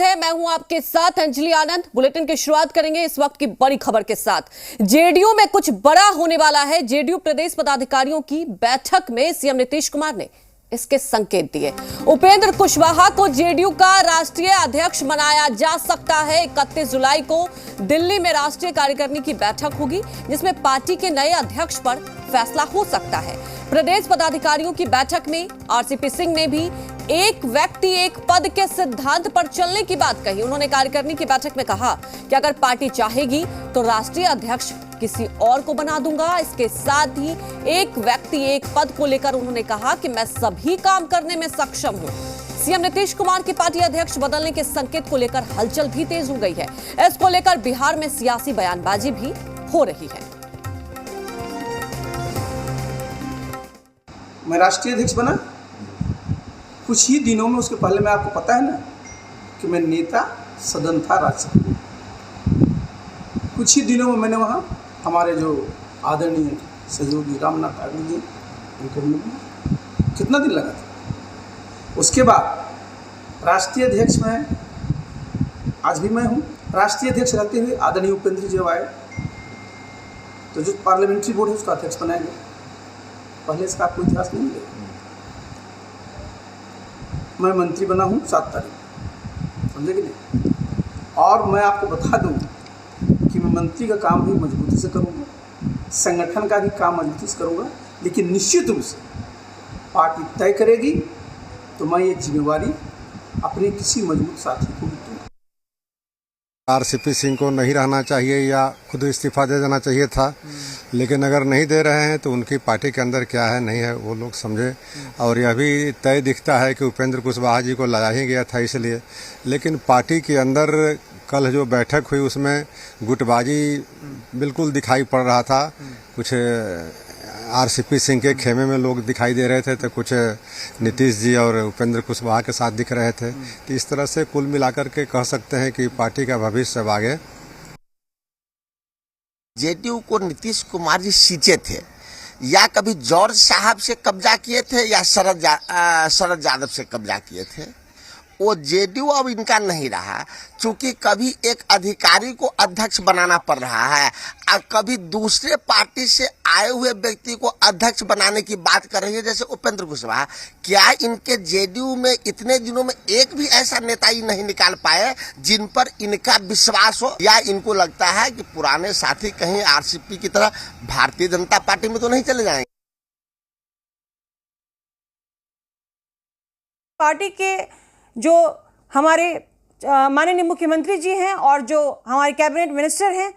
मैं हूं आपके साथ अंजलि आनंद। बुलेटिन की शुरुआत करेंगे इस वक्त की बड़ी खबर के साथ। जेडीयू में कुछ बड़ा होने वाला है। जेडीयू प्रदेश पदाधिकारियों की बैठक में सीएम नीतीश कुमार ने इसके संकेत दिए। उपेंद्र कुशवाहा को जेडीयू का राष्ट्रीय अध्यक्ष बनाया जा सकता है। 31 जुलाई को दिल्ली में राष्ट्रीय कार्यकारिणी की बैठक होगी, जिसमें पार्टी के नए अध्यक्ष पर फैसला हो सकता है। प्रदेश पदाधिकारियों की बैठक में आरसीपी सिंह ने भी एक व्यक्ति एक पद के सिद्धांत पर चलने की बात कही। उन्होंने कार्यकारिणी की बैठक में कहा कि अगर पार्टी चाहेगी तो राष्ट्रीय अध्यक्ष किसी और को बना दूंगा। इसके साथ ही एक व्यक्ति एक पद को लेकर उन्होंने कहा कि मैं सभी काम करने में सक्षम हूं। सीएम नीतीश कुमार की पार्टी अध्यक्ष बदलने के संकेत को लेकर हलचल भी तेज हो गई है। इसको लेकर बिहार में सियासी बयानबाजी भी हो रही है। मैं राष्ट्रीय अध्यक्ष बना कुछ ही दिनों में, उसके पहले मैं आपको पता है ना कि मैं नेता सदन था राज्यसभा। कुछ ही दिनों में मैंने वहाँ हमारे जो आदरणीय सहयोगी रामनाथ ठाकुर जी उनको मिलना, कितना दिन लगा था। उसके बाद राष्ट्रीय अध्यक्ष मैं आज भी मैं हूँ। राष्ट्रीय अध्यक्ष रहते हुए आदरणीय उपेंद्र जी आए तो जो पार्लियामेंट्री बोर्ड है उसका अध्यक्ष बनाया गया। पहले इसका कोई इतिहास नहीं है। मैं मंत्री बना हूँ 7 तारीख, समझे कि नहीं। और मैं आपको बता दूँ कि मैं मंत्री का काम भी मजबूती से करूँगा, संगठन का भी काम मजबूती से करूँगा, लेकिन निश्चित रूप से पार्टी तय करेगी तो मैं ये जिम्मेवारी अपने किसी मजबूत साथी को भी दूँगा। आरसीपी सिंह को नहीं रहना चाहिए या खुद इस्तीफा दे देना चाहिए था, लेकिन अगर नहीं दे रहे हैं तो उनकी पार्टी के अंदर क्या है नहीं है वो लोग समझे। और यह भी तय दिखता है कि उपेंद्र कुशवाहा जी को लाया ही गया था इसलिए। लेकिन पार्टी के अंदर कल जो बैठक हुई उसमें गुटबाजी बिल्कुल दिखाई पड़ रहा था। कुछ आरसीपी सिंह के खेमे में लोग दिखाई दे रहे थे तो कुछ नीतीश जी और उपेंद्र कुशवाहा के साथ दिख रहे थे। तो इस तरह से कुल मिलाकर के कह सकते हैं कि पार्टी का भविष्य अब आगे। जेडीयू को नीतीश कुमार जी सींचे थे, या कभी जॉर्ज साहब से कब्जा किए थे या शरद यादव से कब्जा किए थे। वो जेडीयू अब इनका नहीं रहा, क्योंकि कभी एक अधिकारी को अध्यक्ष बनाना पड़ रहा है और कभी दूसरे पार्टी से आए हुए व्यक्ति को अध्यक्ष बनाने की बात कर रही है, जैसे उपेंद्र कुशवाहा। क्या इनके जेडीयू में इतने दिनों में एक भी ऐसा नेता ही नहीं निकाल पाए जिन पर इनका विश्वास हो, या इनको लगता है कि पुराने साथी कहीं आरसीपी की तरह भारतीय जनता पार्टी में तो नहीं चले जाएंगे। पार्टी के जो हमारे माननीय मुख्यमंत्री जी हैं और जो हमारे कैबिनेट मिनिस्टर हैं,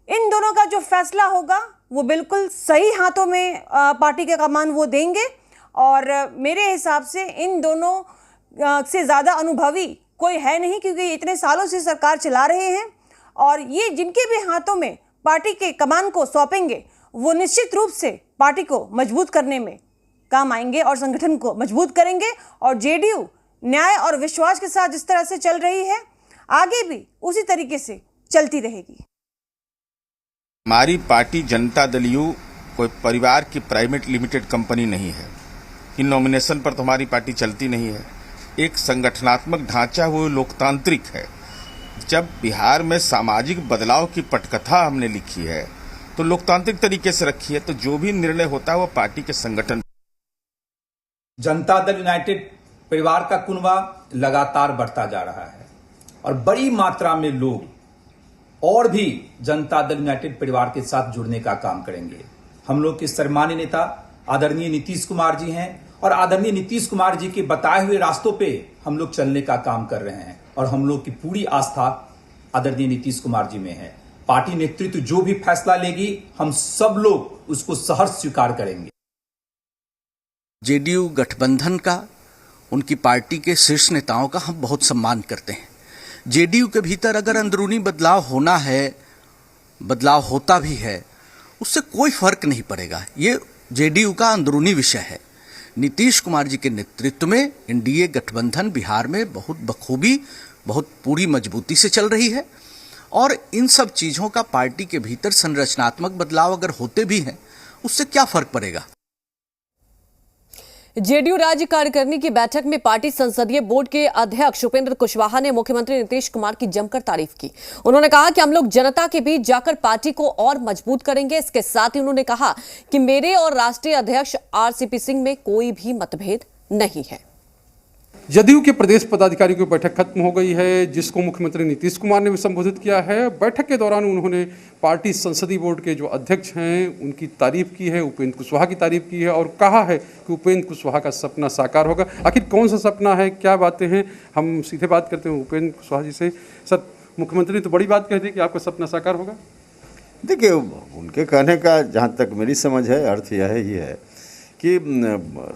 इन दोनों का जो फैसला होगा वो बिल्कुल सही हाथों में पार्टी के कमान वो देंगे। और मेरे हिसाब से इन दोनों से ज़्यादा अनुभवी कोई है नहीं, क्योंकि इतने सालों से सरकार चला रहे हैं। और ये जिनके भी हाथों में पार्टी के कमान को सौंपेंगे वो निश्चित रूप से पार्टी को मजबूत करने में काम आएंगे और संगठन को मजबूत करेंगे। और जेडीयू न्याय और विश्वास के साथ जिस तरह से चल रही है, आगे भी उसी तरीके से चलती रहेगी। हमारी पार्टी जनता दल यू कोई परिवार की प्राइवेट लिमिटेड कंपनी नहीं है। इन नॉमिनेशन पर तो हमारी पार्टी चलती नहीं है। एक संगठनात्मक ढांचा वो लोकतांत्रिक है। जब बिहार में सामाजिक बदलाव की पटकथा हमने लिखी है तो लोकतांत्रिक तरीके से रखी है, तो जो भी निर्णय होता है वो पार्टी के संगठन। जनता दल यूनाइटेड परिवार का कुनबा लगातार बढ़ता जा रहा है और बड़ी मात्रा में लोग और भी जनता दल यूनाइटेड परिवार के साथ जुड़ने का काम करेंगे। हम लोग के सम्मानीय नेता आदरणीय नीतीश कुमार जी हैं और आदरणीय नीतीश कुमार जी के बताए हुए रास्तों पे हम लोग चलने का काम कर रहे हैं और हम लोग की पूरी आस्था आदरणीय नीतीश कुमार जी में है। पार्टी नेतृत्व जो भी फैसला लेगी हम सब लोग उसको सहर्ष स्वीकार करेंगे। जेडीयू गठबंधन का, उनकी पार्टी के शीर्ष नेताओं का हम बहुत सम्मान करते हैं। जेडीयू के भीतर अगर अंदरूनी बदलाव होना है, बदलाव होता भी है, उससे कोई फर्क नहीं पड़ेगा। ये जेडीयू का अंदरूनी विषय है। नीतीश कुमार जी के नेतृत्व में एनडीए गठबंधन बिहार में बहुत बखूबी, बहुत पूरी मजबूती से चल रही है। और इन सब चीज़ों का पार्टी के भीतर संरचनात्मक बदलाव अगर होते भी हैं, उससे क्या फर्क पड़ेगा। जेडीयू राज्य कार्यकारिणी की बैठक में पार्टी संसदीय बोर्ड के अध्यक्ष उपेंद्र कुशवाहा ने मुख्यमंत्री नीतीश कुमार की जमकर तारीफ की। उन्होंने कहा कि हम लोग जनता के बीच जाकर पार्टी को और मजबूत करेंगे। इसके साथ ही उन्होंने कहा कि मेरे और राष्ट्रीय अध्यक्ष आरसीपी सिंह में कोई भी मतभेद नहीं है। जदयू के प्रदेश पदाधिकारियों की बैठक खत्म हो गई है, जिसको मुख्यमंत्री नीतीश कुमार ने भी संबोधित किया है। बैठक के दौरान उन्होंने पार्टी संसदीय बोर्ड के जो अध्यक्ष हैं उनकी तारीफ की है, उपेंद्र कुशवाहा की तारीफ की है और कहा है कि उपेंद्र कुशवाहा का सपना साकार होगा। आखिर कौन सा सपना है, क्या बातें हैं, हम सीधे बात करते हैं उपेंद्र कुशवाहा जी से। सर, मुख्यमंत्री ने तो बड़ी बात कह दी कि आपका सपना साकार होगा। देखिए, उनके कहने का जहाँ तक मेरी समझ है अर्थ यह ही है कि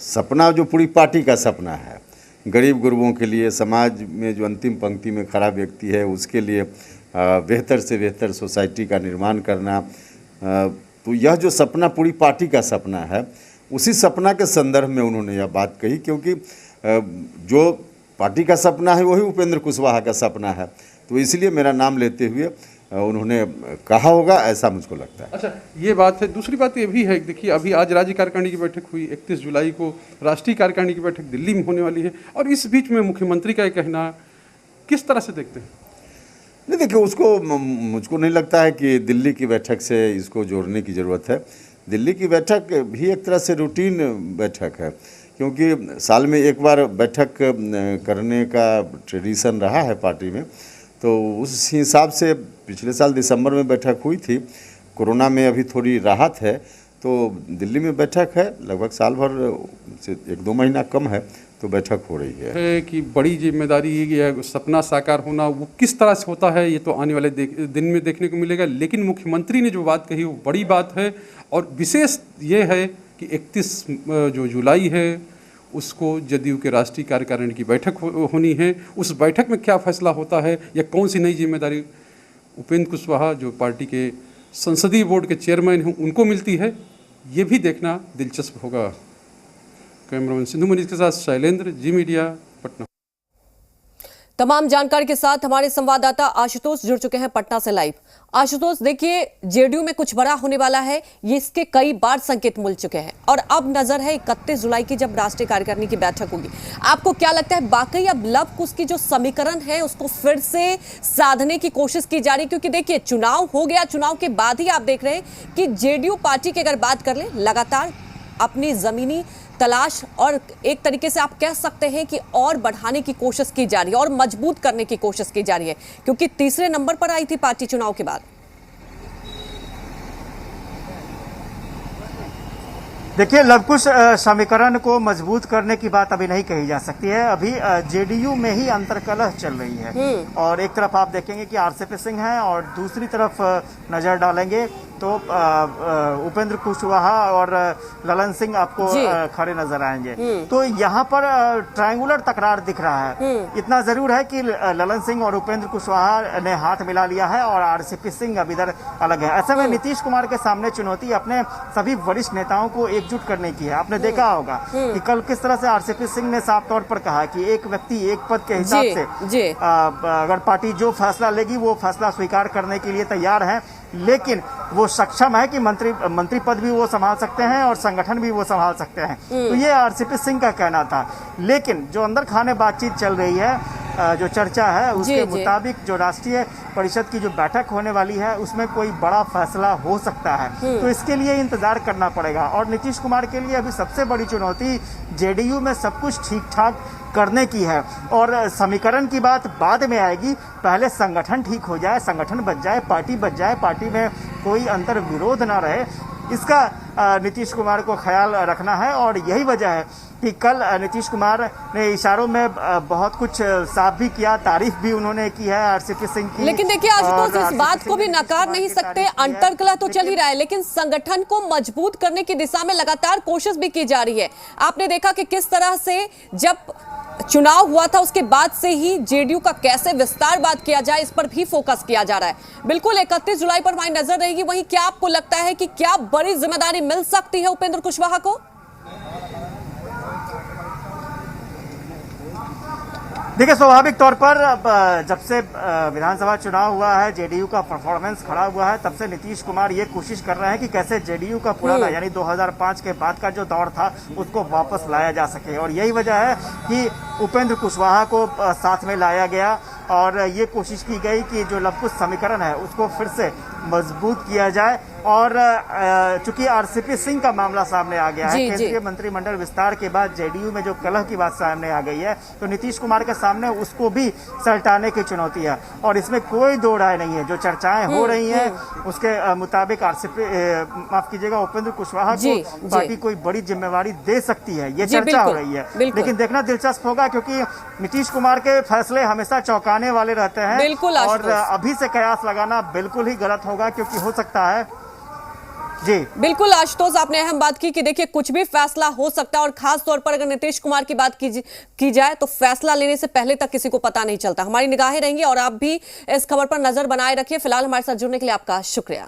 सपना जो पूरी पार्टी का सपना है, गरीब गुरबों के लिए, समाज में जो अंतिम पंक्ति में खड़ा व्यक्ति है उसके लिए बेहतर से बेहतर सोसाइटी का निर्माण करना, तो यह जो सपना पूरी पार्टी का सपना है, उसी सपना के संदर्भ में उन्होंने यह बात कही। क्योंकि जो पार्टी का सपना है वही उपेंद्र कुशवाहा का सपना है, तो इसलिए मेरा नाम लेते हुए उन्होंने कहा होगा, ऐसा मुझको लगता है। अच्छा, ये बात है। दूसरी बात ये भी है, देखिए अभी आज राज्य कार्यकारिणी की बैठक हुई, 31 जुलाई को राष्ट्रीय कार्यकारिणी की बैठक दिल्ली में होने वाली है और इस बीच में मुख्यमंत्री का कहना किस तरह से देखते हैं? नहीं, देखिए, उसको मुझको नहीं लगता है कि दिल्ली की बैठक से इसको जोड़ने की ज़रूरत है। दिल्ली की बैठक भी एक तरह से रूटीन बैठक है, क्योंकि साल में एक बार बैठक करने का ट्रेडिशन रहा है पार्टी में। तो उस हिसाब से पिछले साल दिसंबर में बैठक हुई थी, कोरोना में अभी थोड़ी राहत है, तो दिल्ली में बैठक है, लगभग साल भर से 1-2 महीना कम है, तो बैठक हो रही है। कि बड़ी जिम्मेदारी है, सपना साकार होना, वो किस तरह से होता है ये तो आने वाले दिन में देखने को मिलेगा। लेकिन मुख्यमंत्री ने जो बात कही वो बड़ी बात है और विशेष ये है कि 31 जो जुलाई है उसको जदयू के राष्ट्रीय कार्यकारिणी की बैठक होनी है। उस बैठक में क्या फैसला होता है या कौन सी नई जिम्मेदारी उपेंद्र कुशवाहा जो पार्टी के संसदीय बोर्ड के चेयरमैन हैं उनको मिलती है, ये भी देखना दिलचस्प होगा। कैमरामैन सिंधु मनीष के साथ शैलेंद्र, जी मीडिया, पटना। तमाम जानकारी के साथ हमारे संवाददाता आशुतोष जुड़ चुके हैं पटना से लाइव। आशुतोष, देखिए जेडीयू में कुछ बड़ा होने वाला है, ये इसके कई बार संकेत मिल चुके हैं और अब नजर है 31 जुलाई की जब राष्ट्रीय कार्यकारिणी की बैठक होगी। आपको क्या लगता है, वाकई अब लव कुश की जो समीकरण है उसको फिर से साधने की कोशिश की जा रही? क्योंकि देखिए चुनाव हो गया, चुनाव के बाद ही आप देख रहे हैं कि जेडीयू पार्टी की अगर बात कर ले लगातार अपनी जमीनी तलाश और एक तरीके से आप कह सकते हैं कि और बढ़ाने की कोशिश की जा रही है और मजबूत करने की कोशिश की जा रही है, क्योंकि तीसरे नंबर पर आई थी पार्टी चुनाव के बाद। देखिए, लवकुश समीकरण को मजबूत करने की बात अभी नहीं कही जा सकती है। अभी जेडीयू में ही अंतर्कलह चल रही है और एक तरफ आप देखेंगे कि आरसीपी सिंह हैं और दूसरी तरफ नजर डालेंगे तो उपेंद्र कुशवाहा और ललन सिंह आपको खड़े नजर आएंगे। तो यहाँ पर ट्रायंगुलर तकरार दिख रहा है। इतना जरूर है कि ललन सिंह और उपेंद्र कुशवाहा ने हाथ मिला लिया है और आरसीपी सिंह अब इधर अलग है। ऐसे में नीतीश कुमार के सामने चुनौती अपने सभी वरिष्ठ नेताओं को एकजुट करने की है। आपने देखा होगा कि कल किस तरह से आरसीपी सिंह ने साफ तौर पर कहा कि एक व्यक्ति एक पद के हिसाब से अगर पार्टी जो फैसला लेगी वो फैसला स्वीकार करने के लिए तैयार है, लेकिन वो सक्षम है कि मंत्री पद भी वो संभाल सकते हैं और संगठन भी वो संभाल सकते हैं। तो ये आरसीपी सिंह का कहना था। लेकिन जो अंदर खाने बातचीत चल रही है, जो चर्चा है उसके मुताबिक जो राष्ट्रीय परिषद की जो बैठक होने वाली है उसमें कोई बड़ा फैसला हो सकता है। तो इसके लिए इंतजार करना पड़ेगा और नीतीश कुमार के लिए अभी सबसे बड़ी चुनौती जेडीयू में सब कुछ ठीक ठाक करने की है और समीकरण की बात बाद में आएगी। पहले संगठन ठीक हो जाए, संगठन बच जाए, पार्टी बच जाए, पार्टी में कोई अंतर विरोध ना रहे, इसका नीतीश कुमार को ख्याल रखना है। और यही वजह है कि कल नीतीश कुमार ने इशारों में बहुत कुछ साफ भी किया, तारीफ भी उन्होंने की है आरसीपी सिंह की। लेकिन देखिए आशुतोष, इस बात को भी नकार नहीं सकते, अंतर्कलह तो चल ही रहा है, लेकिन संगठन को मजबूत करने की दिशा में लगातार कोशिश भी की जा रही है। आपने देखा कि किस तरह से जब चुनाव हुआ था उसके बाद से ही जेडीयू का कैसे विस्तार बात किया जाए इस पर भी फोकस किया जा रहा है। बिल्कुल 31 जुलाई पर हमारी नजर रहेगी। वहीं क्या आपको लगता है कि क्या बड़ी जिम्मेदारी मिल सकती है उपेंद्र कुशवाहा को? देखिए, स्वाभाविक तौर पर जब से विधानसभा चुनाव हुआ है, जेडीयू का परफॉर्मेंस खड़ा हुआ है, तब से नीतीश कुमार ये कोशिश कर रहे हैं कि कैसे जेडीयू का पुराना यानी 2005 के बाद का जो दौर था उसको वापस लाया जा सके। और यही वजह है कि उपेंद्र कुशवाहा को साथ में लाया गया और ये कोशिश की गई कि जो लवकुश समीकरण है उसको फिर से मजबूत किया जाए। और चूंकि आरसीपी सिंह का मामला सामने आ गया है, केंद्रीय मंत्रिमंडल विस्तार के बाद जेडीयू में जो कलह की बात सामने आ गई है, तो नीतीश कुमार के सामने उसको भी सलटाने की चुनौती है। और इसमें कोई दो राय नहीं है, जो चर्चाएं हो रही हैं उसके मुताबिक आरसीपी माफ कीजिएगा उपेंद्र कुशवाहा को पार्टी कोई बड़ी जिम्मेवारी दे सकती है, ये चर्चा हो रही है। लेकिन देखना दिलचस्प होगा, क्योंकि नीतीश कुमार के फैसले हमेशा चौंकाने वाले रहते हैं और अभी से कयास लगाना बिल्कुल ही गलत होगा, क्योंकि हो सकता है जी बिल्कुल आशुतोष, आपने अहम बात की कि देखिए कुछ भी फैसला हो सकता है और खास तौर पर अगर नीतीश कुमार की बात की जाए तो फैसला लेने से पहले तक किसी को पता नहीं चलता। हमारी निगाहें रहेंगी और आप भी इस खबर पर नजर बनाए रखिए। फिलहाल हमारे साथ जुड़ने के लिए आपका शुक्रिया।